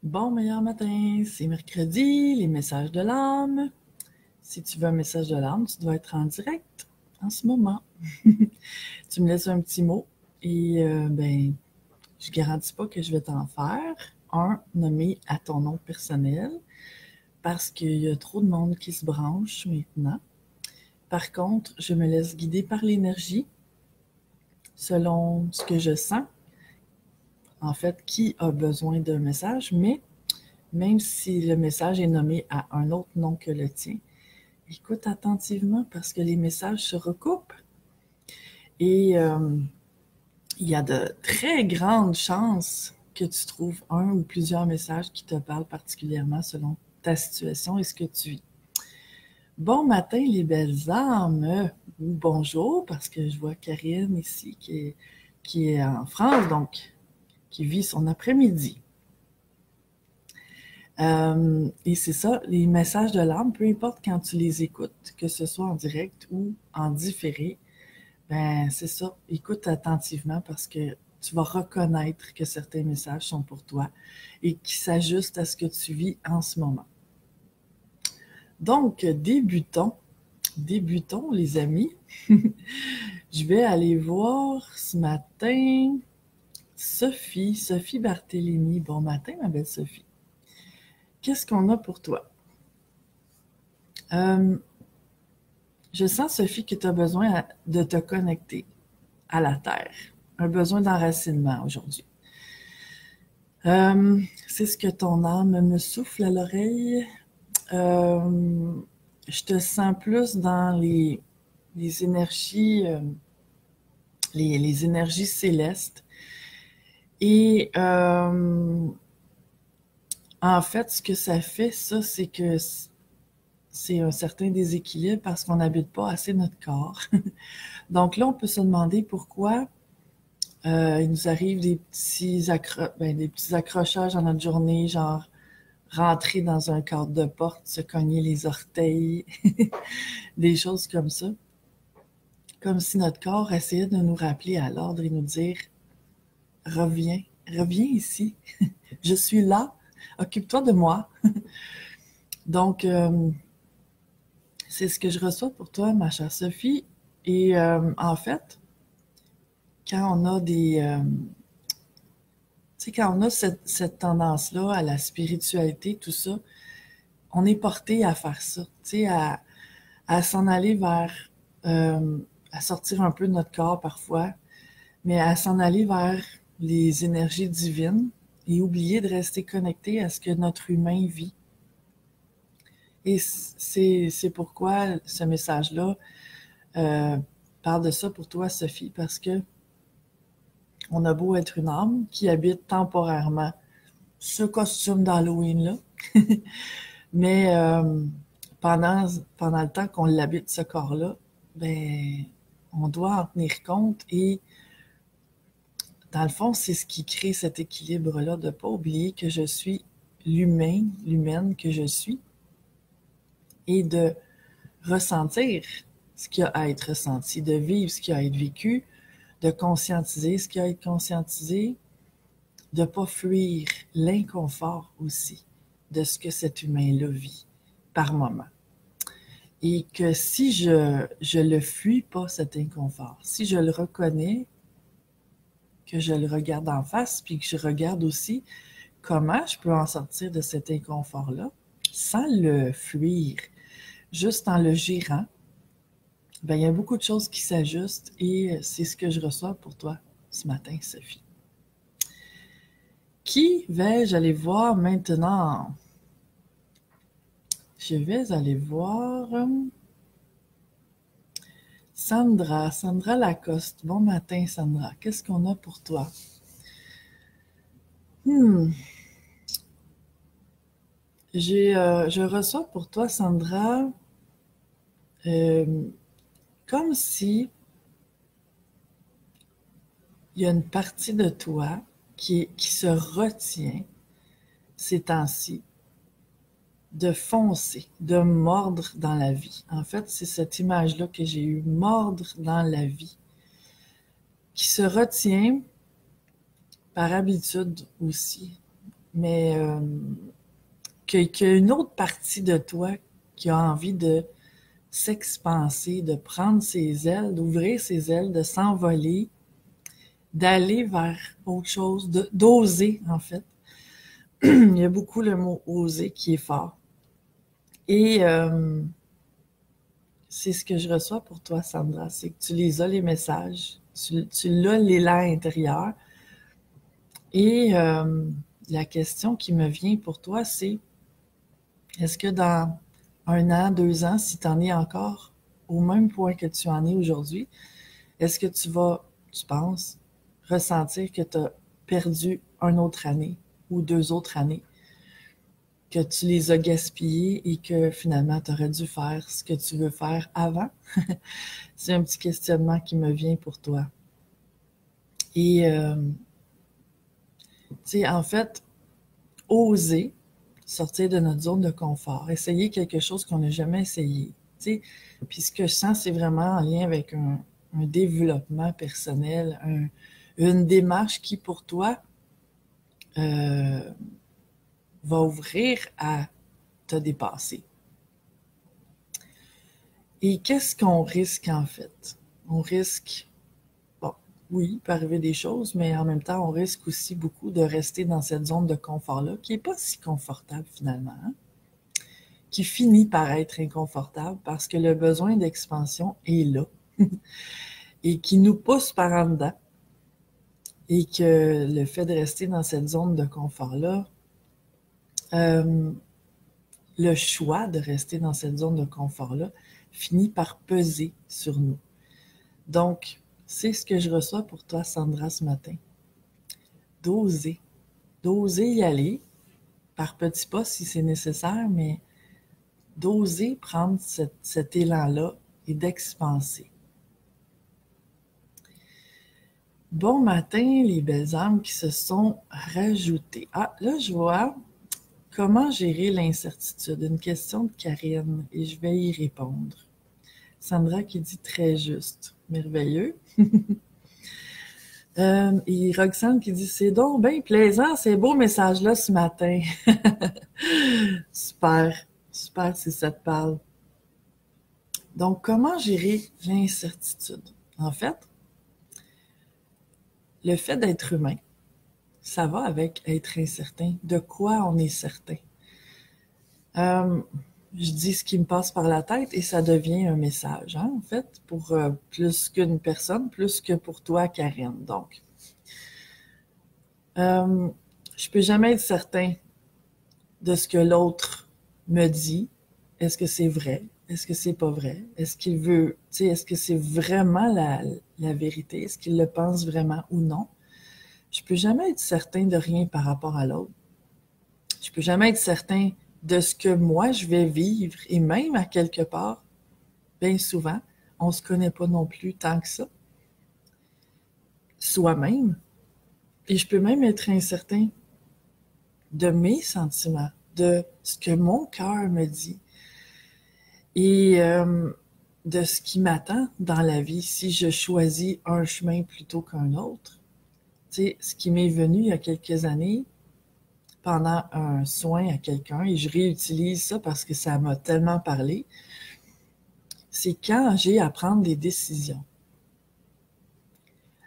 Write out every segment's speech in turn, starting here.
Bon meilleur matin, c'est mercredi, les messages de l'âme. Si tu veux un message de l'âme, tu dois être en direct en ce moment. Tu me laisses un petit mot et je garantis pas que je vais t'en faire un nommé à ton nom personnel parce qu'il y a trop de monde qui se branche maintenant. Par contre, je me laisse guider par l'énergie selon ce que je sens. En fait, qui a besoin d'un message, mais même si le message est nommé à un autre nom que le tien, écoute attentivement parce que les messages se recoupent et il y a de très grandes chances que tu trouves un ou plusieurs messages qui te parlent particulièrement selon ta situation et ce que tu vis. Bon matin les belles âmes, ou bonjour parce que je vois Karine ici qui est en France, donc qui vit son après-midi. Et c'est ça, les messages de l'âme, peu importe quand tu les écoutes, que ce soit en direct ou en différé, ben c'est ça, écoute attentivement parce que tu vas reconnaître que certains messages sont pour toi et qui s'ajustent à ce que tu vis en ce moment. Donc, débutons les amis. Je vais aller voir ce matin Sophie Barthélémy. Bon matin ma belle Sophie. Qu'est-ce qu'on a pour toi? Je sens, Sophie, que tu as besoin de te connecter à la Terre. Un besoin d'enracinement aujourd'hui. C'est ce que ton âme me souffle à l'oreille. Je te sens plus dans les énergies, les énergies célestes. Et en fait, ce que ça fait, ça, c'est que c'est un certain déséquilibre parce qu'on n'habite pas assez notre corps. Donc là, on peut se demander pourquoi il nous arrive des petits accrochages dans notre journée, genre rentrer dans un cadre de porte, se cogner les orteils, des choses comme ça. Comme si notre corps essayait de nous rappeler à l'ordre et nous dire « Reviens, reviens ici, je suis là, occupe-toi de moi. » Donc, c'est ce que je reçois pour toi, ma chère Sophie. Et en fait, quand on a quand on a cette tendance-là à la spiritualité, tout ça, on est porté à faire ça, à s'en aller vers, à sortir un peu de notre corps parfois, mais à s'en aller vers les énergies divines et oublier de rester connecté à ce que notre humain vit. Et c'est pourquoi ce message-là parle de ça pour toi, Sophie, parce que on a beau être une âme qui habite temporairement ce costume d'Halloween-là, mais pendant le temps qu'on l'habite, ce corps-là, ben, on doit en tenir compte et dans le fond, c'est ce qui crée cet équilibre-là, de ne pas oublier que je suis l'humaine que je suis et de ressentir ce qu'il y a à être ressenti, de vivre ce qu'il y a à être vécu, de conscientiser ce qu'il y a à être conscientisé, de ne pas fuir l'inconfort aussi de ce que cet humain-là vit par moment. Et que si je le fuis pas, cet inconfort, si je le reconnais, que je le regarde en face, puis que je regarde aussi comment je peux en sortir de cet inconfort-là, sans le fuir, juste en le gérant, ben, il y a beaucoup de choses qui s'ajustent et c'est ce que je reçois pour toi ce matin, Sophie. Qui vais-je aller voir maintenant? Je vais aller voir Sandra Lacoste. Bon matin, Sandra. Qu'est-ce qu'on a pour toi? Je reçois pour toi, Sandra, comme si il y a une partie de toi qui se retient ces temps-ci de foncer, de mordre dans la vie. En fait, c'est cette image-là que j'ai eue, mordre dans la vie, qui se retient par habitude aussi, mais qu'il y a une autre partie de toi qui a envie de s'expanser, de prendre ses ailes, d'ouvrir ses ailes, de s'envoler, d'aller vers autre chose, d'oser en fait. Il y a beaucoup le mot oser qui est fort. Et c'est ce que je reçois pour toi, Sandra, c'est que tu les as les messages, tu l'as l'élan intérieur. Et la question qui me vient pour toi, c'est est-ce que dans 1 an, 2 ans, si tu en es encore au même point que tu en es aujourd'hui, est-ce que tu penses, ressentir que tu as perdu une autre année ou 2 autres années, que tu les as gaspillées et que finalement tu aurais dû faire ce que tu veux faire avant? C'est un petit questionnement qui me vient pour toi. Et, tu sais, en fait, oser sortir de notre zone de confort, essayer quelque chose qu'on n'a jamais essayé. Tu sais, puis ce que je sens, c'est vraiment en lien avec un développement personnel, une démarche qui, pour toi, va ouvrir à te dépasser. Et qu'est-ce qu'on risque en fait? On risque, bon, oui, il peut arriver des choses, mais en même temps, on risque aussi beaucoup de rester dans cette zone de confort-là, qui n'est pas si confortable finalement, hein? Qui finit par être inconfortable parce que le besoin d'expansion est là et qui nous pousse par en dedans. Et que le fait de rester dans cette zone de confort-là, le choix de rester dans cette zone de confort-là finit par peser sur nous. Donc, c'est ce que je reçois pour toi, Sandra, ce matin. D'oser y aller, par petits pas si c'est nécessaire, mais d'oser prendre cet élan-là et d'expanser. Bon matin, les belles âmes qui se sont rajoutées. Ah, là, je vois comment gérer l'incertitude. Une question de Karine et je vais y répondre. Sandra qui dit très juste. Merveilleux. Et Roxane qui dit c'est donc bien plaisant, ces beaux messages-là ce matin. Super, super si ça te parle. Donc, comment gérer l'incertitude? En fait, le fait d'être humain, ça va avec être incertain. De quoi on est certain? Je dis ce qui me passe par la tête et ça devient un message, hein, en fait, pour plus qu'une personne, plus que pour toi, Karine. Donc, je peux jamais être certain de ce que l'autre me dit. Est-ce que c'est vrai? Est-ce que c'est pas vrai? Est-ce qu'il veut, tu sais, est-ce que c'est vraiment la vérité? Est-ce qu'il le pense vraiment ou non? Je peux jamais être certain de rien par rapport à l'autre. Je peux jamais être certain de ce que moi je vais vivre et même à quelque part, bien souvent, on se connaît pas non plus tant que ça. Soi-même. Et je peux même être incertain de mes sentiments, de ce que mon cœur me dit et de ce qui m'attend dans la vie si je choisis un chemin plutôt qu'un autre. Tu sais, ce qui m'est venu il y a quelques années pendant un soin à quelqu'un, et je réutilise ça parce que ça m'a tellement parlé, c'est quand j'ai à prendre des décisions.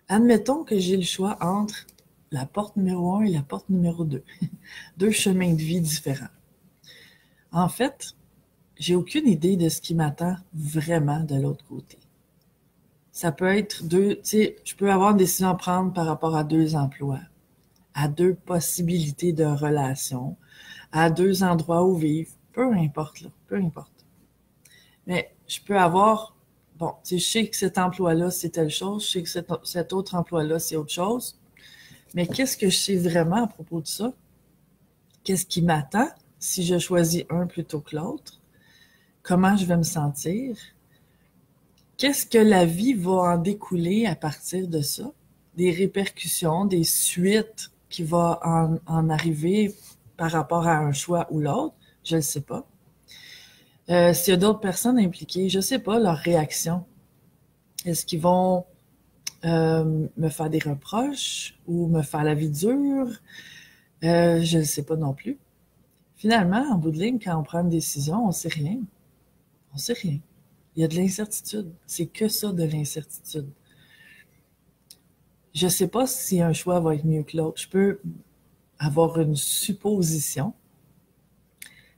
Admettons que j'ai le choix entre la porte numéro 1 et la porte numéro 2. 2 chemins de vie différents. En fait, j'ai aucune idée de ce qui m'attend vraiment de l'autre côté. Ça peut être tu sais, je peux avoir une décision à prendre par rapport à 2 emplois, à 2 possibilités de relations, à 2 endroits où vivre, peu importe là, peu importe. Mais je peux avoir, bon, tu sais, je sais que cet emploi-là, c'est telle chose, je sais que cet autre emploi-là, c'est autre chose, mais qu'est-ce que je sais vraiment à propos de ça? Qu'est-ce qui m'attend si je choisis un plutôt que l'autre? Comment je vais me sentir? Qu'est-ce que la vie va en découler à partir de ça? Des répercussions, des suites qui vont en arriver par rapport à un choix ou l'autre? Je ne sais pas. S'il y a d'autres personnes impliquées, je ne sais pas leur réaction. Est-ce qu'ils vont me faire des reproches ou me faire la vie dure? Je ne sais pas non plus. Finalement, en bout de ligne, quand on prend une décision, on ne sait rien. On ne sait rien. Il y a de l'incertitude. C'est que ça, de l'incertitude. Je ne sais pas si un choix va être mieux que l'autre. Je peux avoir une supposition,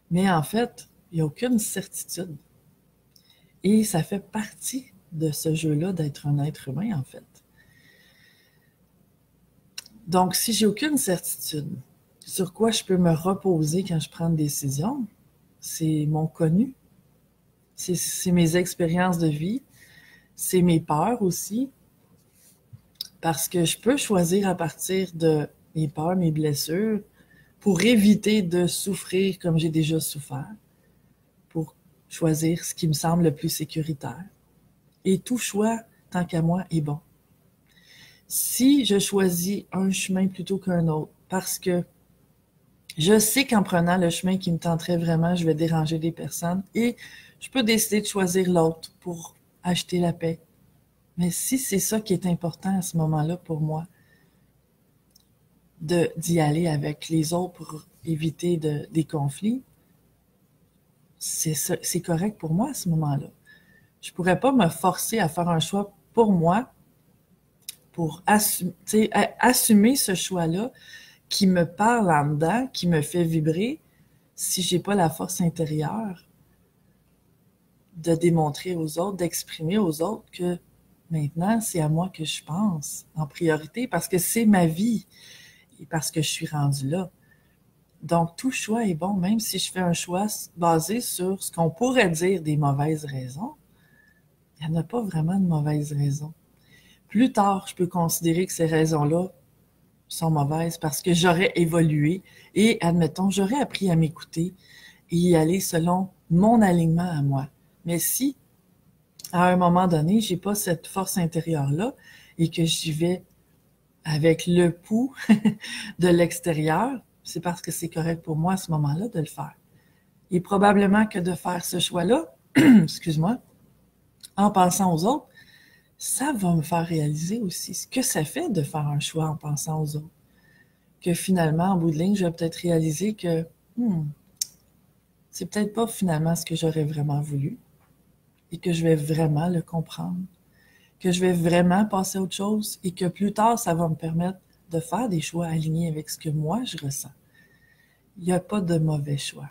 mais en fait, il n'y a aucune certitude. Et ça fait partie de ce jeu-là d'être un être humain, en fait. Donc, si j'ai aucune certitude sur quoi je peux me reposer quand je prends une décision, c'est mon connu, c'est mes expériences de vie, c'est mes peurs aussi, parce que je peux choisir à partir de mes peurs, mes blessures, pour éviter de souffrir comme j'ai déjà souffert, pour choisir ce qui me semble le plus sécuritaire. Et tout choix, tant qu'à moi, est bon. Si je choisis un chemin plutôt qu'un autre, parce que je sais qu'en prenant le chemin qui me tenterait vraiment, je vais déranger des personnes et je peux décider de choisir l'autre pour acheter la paix. Mais si c'est ça qui est important à ce moment-là pour moi, d'y aller avec les autres pour éviter des conflits, c'est correct pour moi à ce moment-là. Je pourrais pas me forcer à faire un choix pour moi, pour assumer ce choix-là qui me parle en dedans, qui me fait vibrer, si j'ai pas la force intérieure de démontrer aux autres, d'exprimer aux autres que maintenant, c'est à moi que je pense en priorité parce que c'est ma vie et parce que je suis rendue là. Donc, tout choix est bon, même si je fais un choix basé sur ce qu'on pourrait dire des mauvaises raisons. Il n'y en a pas vraiment de mauvaises raisons. Plus tard, je peux considérer que ces raisons-là sont mauvaises parce que j'aurais évolué et, admettons, j'aurais appris à m'écouter et y aller selon mon alignement à moi. Mais si, à un moment donné, j'ai pas cette force intérieure-là et que j'y vais avec le pouls de l'extérieur, c'est parce que c'est correct pour moi à ce moment-là de le faire. Et probablement que de faire ce choix-là, excuse-moi, en pensant aux autres, ça va me faire réaliser aussi ce que ça fait de faire un choix en pensant aux autres. Que finalement, en bout de ligne, je vais peut-être réaliser que c'est peut-être pas finalement ce que j'aurais vraiment voulu et que je vais vraiment le comprendre, que je vais vraiment passer à autre chose et que plus tard, ça va me permettre de faire des choix alignés avec ce que moi, je ressens. Il n'y a pas de mauvais choix,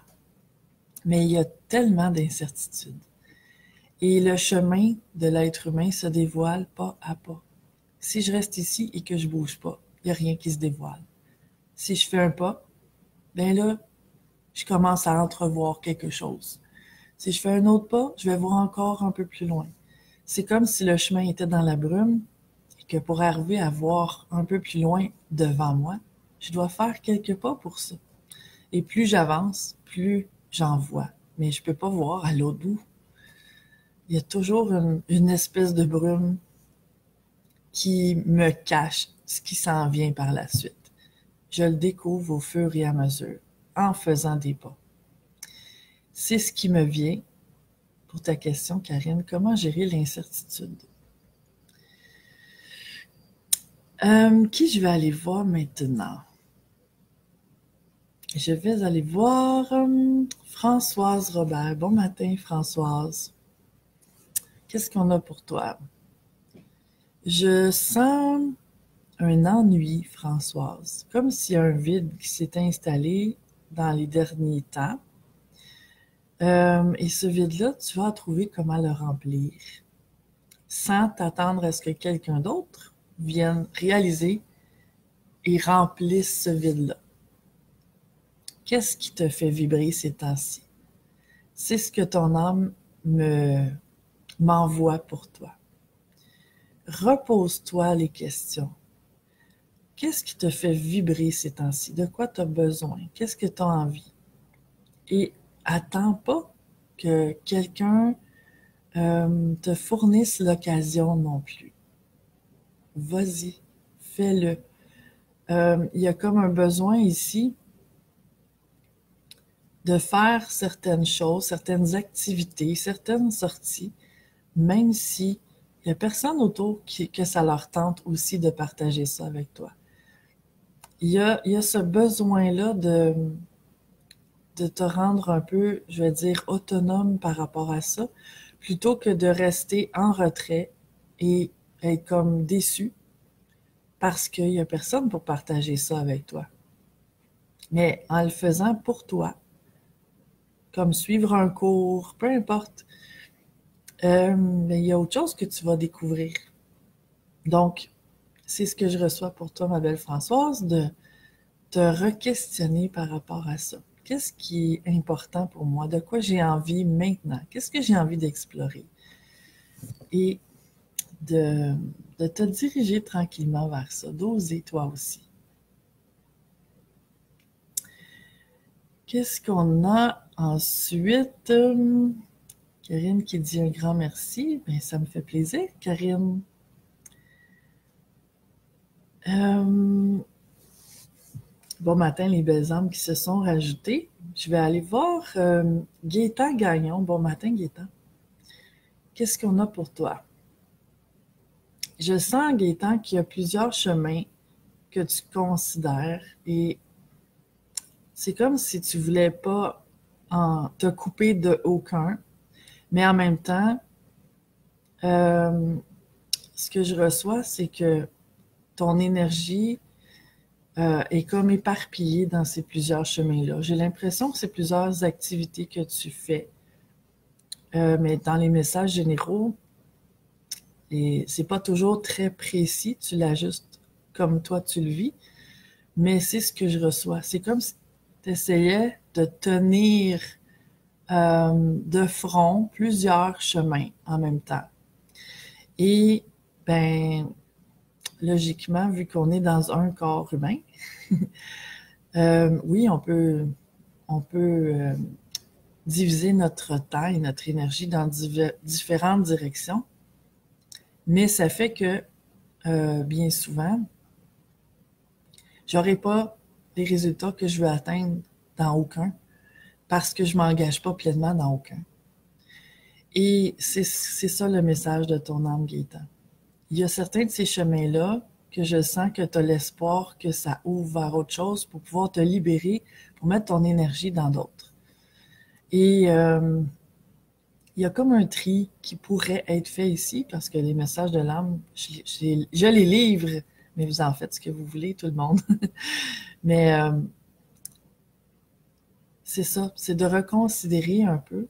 mais il y a tellement d'incertitudes. Et le chemin de l'être humain se dévoile pas à pas. Si je reste ici et que je bouge pas, il n'y a rien qui se dévoile. Si je fais un pas, ben là, je commence à entrevoir quelque chose. Si je fais un autre pas, je vais voir encore un peu plus loin. C'est comme si le chemin était dans la brume et que pour arriver à voir un peu plus loin devant moi, je dois faire quelques pas pour ça. Et plus j'avance, plus j'en vois. Mais je peux pas voir à l'autre bout. Il y a toujours une espèce de brume qui me cache ce qui s'en vient par la suite. Je le découvre au fur et à mesure, en faisant des pas. C'est ce qui me vient pour ta question, Karine. Comment gérer l'incertitude? Qui je vais aller voir maintenant? Je vais aller voir Françoise Robert. Bon matin, Françoise. Qu'est-ce qu'on a pour toi? Je sens un ennui, Françoise, comme s'il y a un vide qui s'est installé dans les derniers temps. Et ce vide-là, tu vas trouver comment le remplir sans t'attendre à ce que quelqu'un d'autre vienne réaliser et remplisse ce vide-là. Qu'est-ce qui te fait vibrer ces temps-ci? C'est ce que ton âme m'envoie pour toi. Repose-toi les questions. Qu'est-ce qui te fait vibrer ces temps-ci? De quoi tu as besoin? Qu'est-ce que tu as envie? Et attends pas que quelqu'un te fournisse l'occasion non plus. Vas-y, fais-le. Il y a comme un besoin ici de faire certaines choses, certaines activités, certaines sorties, même si il n'y a personne autour que ça leur tente aussi de partager ça avec toi. il y a ce besoin-là de te rendre un peu, je vais dire, autonome par rapport à ça, plutôt que de rester en retrait et être comme déçu parce qu'il n'y a personne pour partager ça avec toi. Mais en le faisant pour toi, comme suivre un cours, peu importe, mais il y a autre chose que tu vas découvrir. Donc, c'est ce que je reçois pour toi, ma belle Françoise, de te re-questionner par rapport à ça. Qu'est-ce qui est important pour moi? De quoi j'ai envie maintenant? Qu'est-ce que j'ai envie d'explorer? Et de, de te diriger tranquillement vers ça, d'oser toi aussi. Qu'est-ce qu'on a ensuite? Karine qui dit un grand merci. Bien, ça me fait plaisir, Karine. Bon matin, les belles âmes qui se sont rajoutées. Je vais aller voir Gaétan Gagnon. Bon matin, Gaétan. Qu'est-ce qu'on a pour toi? Je sens, Gaétan, qu'il y a plusieurs chemins que tu considères et c'est comme si tu voulais pas te couper de aucun, mais en même temps, euh, ce que je reçois, c'est que ton énergie est comme éparpillée dans ces plusieurs chemins-là. J'ai l'impression que c'est plusieurs activités que tu fais, mais dans les messages généraux, et c'est pas toujours très précis, tu l'ajustes comme toi tu le vis, mais c'est ce que je reçois. C'est comme si tu essayais de tenir de front plusieurs chemins en même temps. Et, ben, logiquement, vu qu'on est dans un corps humain, oui, on peut diviser notre temps et notre énergie dans différentes directions, mais ça fait que, bien souvent, j'aurai pas les résultats que je veux atteindre dans aucun, parce que je m'engage pas pleinement dans aucun. Et c'est ça le message de ton âme, Gaétan. Il y a certains de ces chemins-là que je sens que tu as l'espoir que ça ouvre vers autre chose pour pouvoir te libérer, pour mettre ton énergie dans d'autres. Et il y a comme un tri qui pourrait être fait ici, parce que les messages de l'âme, je les livre, mais vous en faites ce que vous voulez, tout le monde. Mais c'est ça, c'est de reconsidérer un peu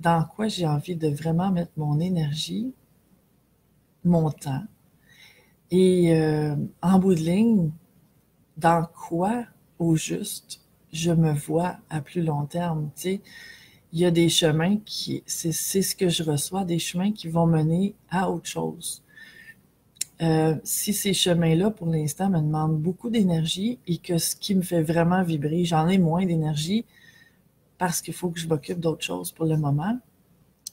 dans quoi j'ai envie de vraiment mettre mon énergie, mon temps, et en bout de ligne, dans quoi, au juste, je me vois à plus long terme. Tu sais, il y a des chemins c'est ce que je reçois, des chemins qui vont mener à autre chose. Si ces chemins-là, pour l'instant, me demandent beaucoup d'énergie et que ce qui me fait vraiment vibrer, j'en ai moins d'énergie parce qu'il faut que je m'occupe d'autre chose pour le moment,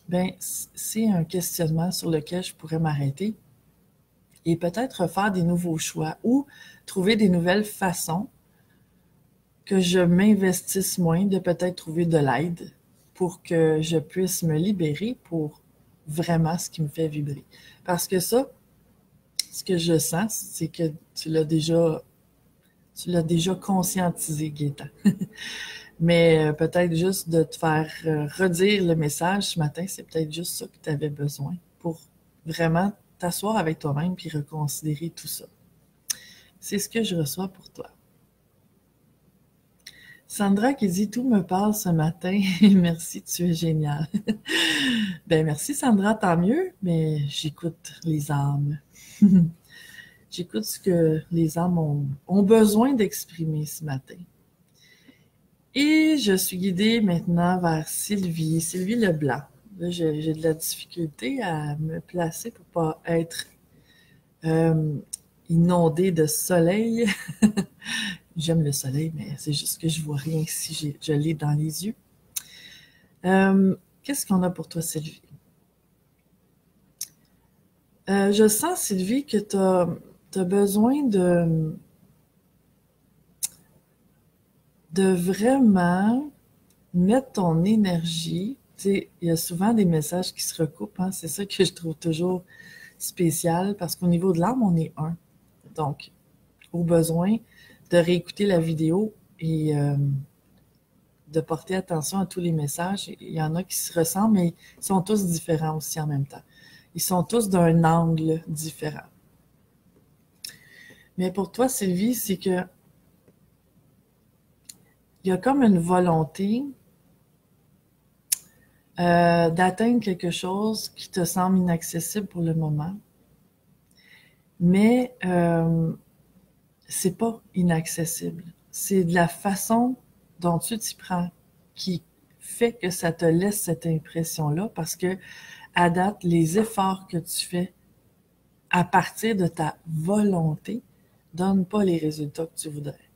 ben c'est un questionnement sur lequel je pourrais m'arrêter et peut-être refaire des nouveaux choix ou trouver des nouvelles façons que je m'investisse moins, de peut-être trouver de l'aide pour que je puisse me libérer pour vraiment ce qui me fait vibrer. Parce que ça, ce que je sens, c'est que tu l'as déjà conscientisé, Gaétan. Mais peut-être juste de te faire redire le message ce matin, c'est peut-être juste ça que tu avais besoin pour vraiment t'asseoir avec toi-même puis reconsidérer tout ça. C'est ce que je reçois pour toi. Sandra qui dit « Tout me parle ce matin. Merci, tu es génial. » Ben merci Sandra, tant mieux, mais j'écoute les âmes. J'écoute ce que les âmes ont besoin d'exprimer ce matin. Et je suis guidée maintenant vers Sylvie Leblanc. Là, j'ai de la difficulté à me placer pour pas être inondée de soleil. J'aime le soleil, mais c'est juste que je vois rien si je l'ai dans les yeux. Qu'est-ce qu'on a pour toi, Sylvie? Je sens, Sylvie, que tu as besoin de vraiment mettre ton énergie. Tu sais, il y a souvent des messages qui se recoupent, hein? C'est ça que je trouve toujours spécial, parce qu'au niveau de l'âme, on est un. Donc, au besoin, de réécouter la vidéo et de porter attention à tous les messages. Il y en a qui se ressemblent, mais ils sont tous différents aussi en même temps. Ils sont tous d'un angle différent. Mais pour toi, Sylvie, c'est que il y a comme une volonté d'atteindre quelque chose qui te semble inaccessible pour le moment. Mais c'est pas inaccessible. C'est de la façon dont tu t'y prends qui fait que ça te laisse cette impression-là, parce que à date, les efforts que tu fais à partir de ta volonté donnent pas les résultats que tu voudrais.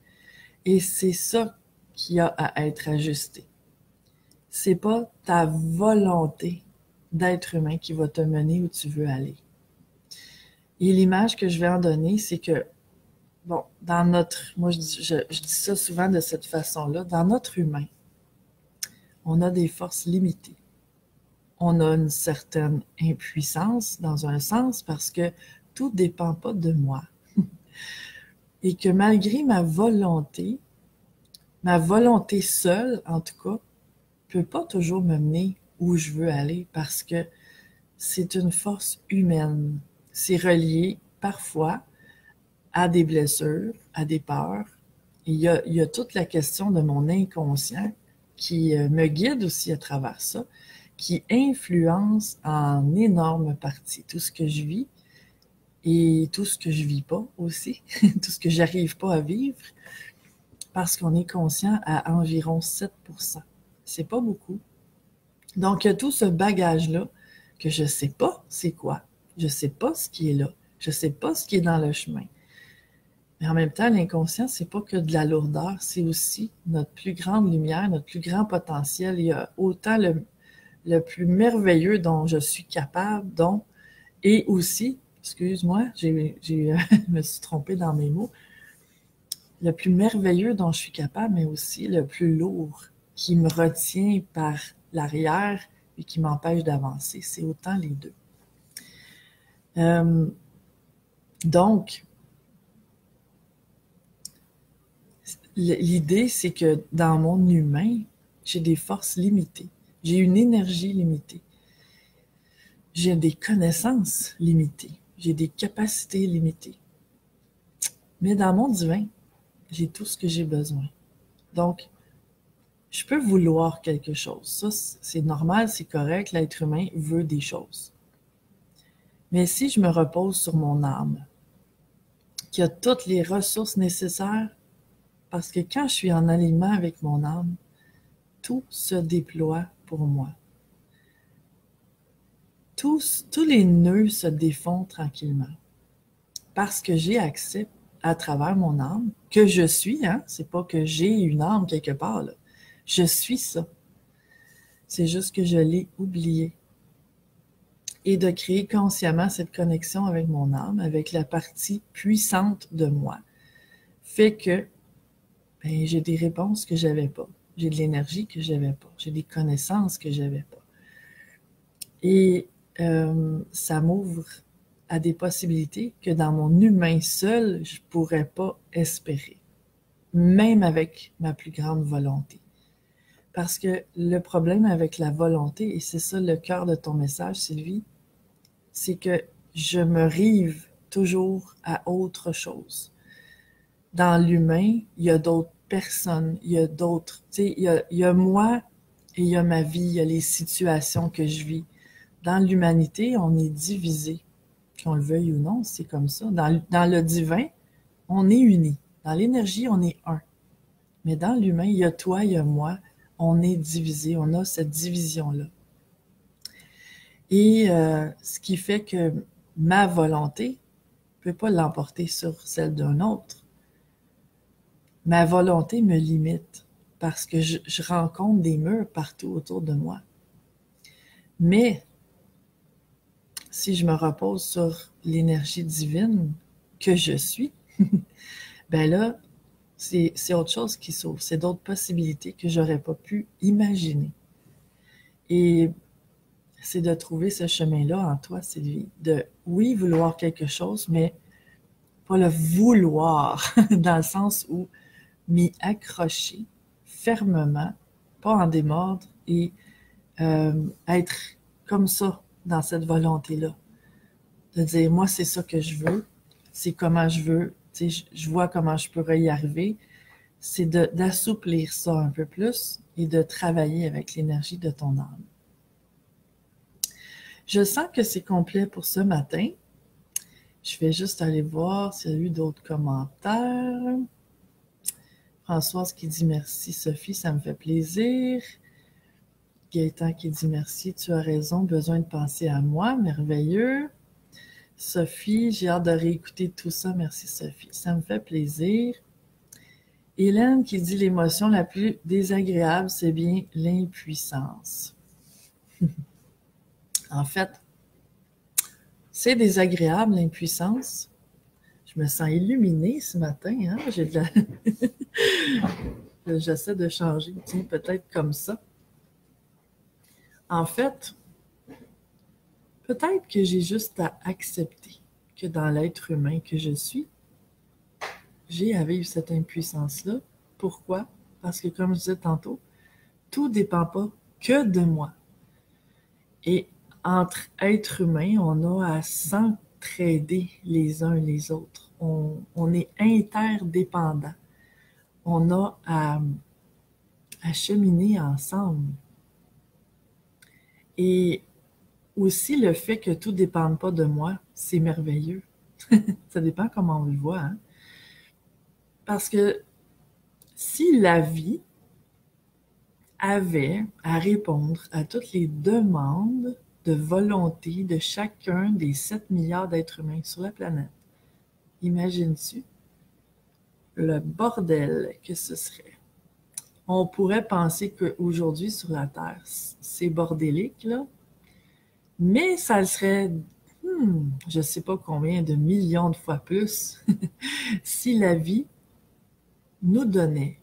Et c'est ça qui a à être ajusté. C'est pas ta volonté d'être humain qui va te mener où tu veux aller. Et l'image que je vais en donner, c'est que, bon, dans notre, moi je dis ça souvent de cette façon-là, dans notre humain, on a des forces limitées. On a une certaine impuissance dans un sens parce que tout ne dépend pas de moi. Et que malgré ma volonté seule, en tout cas, peut pas toujours me mener où je veux aller parce que c'est une force humaine. C'est relié parfois à des blessures, à des peurs. Il y a toute la question de mon inconscient qui me guide aussi à travers ça, qui influence en énorme partie tout ce que je vis et tout ce que je vis pas aussi, tout ce que j'arrive pas à vivre, parce qu'on est conscient à environ 7%. C'est pas beaucoup. Donc, il y a tout ce bagage-là que je sais pas c'est quoi. Je sais pas ce qui est là. Je sais pas ce qui est dans le chemin. Mais en même temps, l'inconscient, c'est pas que de la lourdeur, c'est aussi notre plus grande lumière, notre plus grand potentiel. Il y a autant le plus merveilleux dont je suis capable, et aussi, excuse-moi, je me suis trompée dans mes mots, le plus merveilleux dont je suis capable, mais aussi le plus lourd, qui me retient par l'arrière et qui m'empêche d'avancer. C'est autant les deux. Donc, l'idée, c'est que dans mon humain, j'ai des forces limitées. J'ai une énergie limitée. J'ai des connaissances limitées. J'ai des capacités limitées. Mais dans mon divin, j'ai tout ce que j'ai besoin. Donc, je peux vouloir quelque chose. Ça, c'est normal, c'est correct. L'être humain veut des choses. Mais si je me repose sur mon âme, qui a toutes les ressources nécessaires, parce que quand je suis en alignement avec mon âme, tout se déploie pour moi. Tous les nœuds se défont tranquillement. Parce que j'ai accès à travers mon âme, que je suis, hein? C'est pas que j'ai une âme quelque part, là. Je suis ça. C'est juste que je l'ai oublié. Et de créer consciemment cette connexion avec mon âme, avec la partie puissante de moi, fait que j'ai des réponses que j'avais pas. J'ai de l'énergie que j'avais pas. J'ai des connaissances que j'avais pas. Et ça m'ouvre à des possibilités que dans mon humain seul, je pourrais pas espérer. Même avec ma plus grande volonté. Parce que le problème avec la volonté, et c'est ça le cœur de ton message, Sylvie, c'est que je me rive toujours à autre chose. Dans l'humain, il y a d'autres personnes, il y a d'autres, tu sais, il y a moi et il y a ma vie, il y a les situations que je vis. Dans l'humanité, on est divisé. Qu'on le veuille ou non, c'est comme ça. Dans le divin, on est unis. Dans l'énergie, on est un. Mais dans l'humain, il y a toi, il y a moi. On est divisé. On a cette division-là. Et ce qui fait que ma volonté ne peut pas l'emporter sur celle d'un autre. Ma volonté me limite parce que je rencontre des murs partout autour de moi. Mais si je me repose sur l'énergie divine que je suis, ben là, c'est autre chose qui s'ouvre. C'est d'autres possibilités que j'aurais pas pu imaginer. Et c'est de trouver ce chemin-là en toi, Sylvie, de, oui, vouloir quelque chose, mais pas le vouloir, dans le sens où m'y accrocher fermement, pas en démordre, et être comme ça, dans cette volonté-là. De dire, moi, c'est ça que je veux, c'est comment je veux, tu sais, je vois comment je pourrais y arriver. C'est d'assouplir ça un peu plus et de travailler avec l'énergie de ton âme. Je sens que c'est complet pour ce matin. Je vais juste aller voir s'il y a eu d'autres commentaires. Françoise qui dit merci Sophie, ça me fait plaisir. Gaëtan qui dit merci, tu as raison, besoin de penser à moi, merveilleux. Sophie, j'ai hâte de réécouter tout ça, merci Sophie, ça me fait plaisir. Hélène qui dit l'émotion la plus désagréable, c'est bien l'impuissance. En fait, c'est désagréable l'impuissance. Je me sens illuminée ce matin, hein? J'ai de la... J'essaie de changer, tiens, peut-être comme ça. En fait, peut-être que j'ai juste à accepter que dans l'être humain que je suis, j'ai à vivre cette impuissance-là. Pourquoi? Parce que, comme je disais tantôt, tout ne dépend pas que de moi. Et entre êtres humains, on a à s'entraider les uns les autres. On est interdépendants. On a à cheminer ensemble. Et aussi, le fait que tout ne dépende pas de moi, c'est merveilleux. Ça dépend comment on le voit, hein? Parce que si la vie avait à répondre à toutes les demandes de volonté de chacun des 7 milliards d'êtres humains sur la planète, imagines-tu le bordel que ce serait? On pourrait penser qu'aujourd'hui sur la Terre, c'est bordélique, là, mais ça serait, je ne sais pas combien de millions de fois plus si la vie nous donnait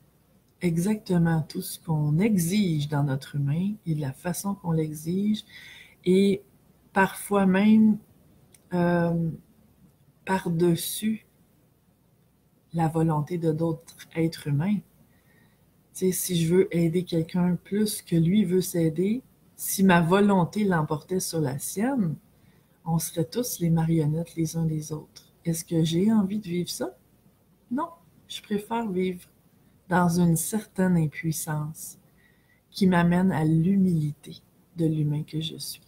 exactement tout ce qu'on exige dans notre humain et de la façon qu'on l'exige, et parfois même par-dessus la volonté de d'autres êtres humains. Tu sais, si je veux aider quelqu'un plus que lui veut s'aider, si ma volonté l'emportait sur la sienne, on serait tous les marionnettes les uns des autres. Est-ce que j'ai envie de vivre ça? Non, je préfère vivre dans une certaine impuissance qui m'amène à l'humilité de l'humain que je suis.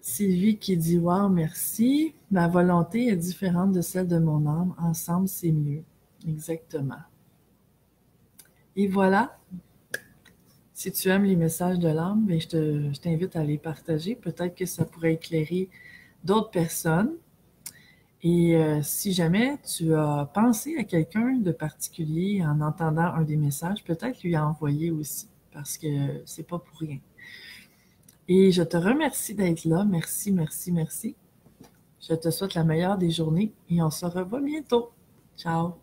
Sylvie qui dit « Wow, merci. Ma volonté est différente de celle de mon âme. Ensemble, c'est mieux. » Exactement. Et voilà. Si tu aimes les messages de l'âme, bien, je t'invite à les partager. Peut-être que ça pourrait éclairer d'autres personnes. Et si jamais tu as pensé à quelqu'un de particulier en entendant un des messages, peut-être lui envoyer aussi, parce que c'est pas pour rien. Et je te remercie d'être là. Merci, merci, merci. Je te souhaite la meilleure des journées et on se revoit bientôt. Ciao!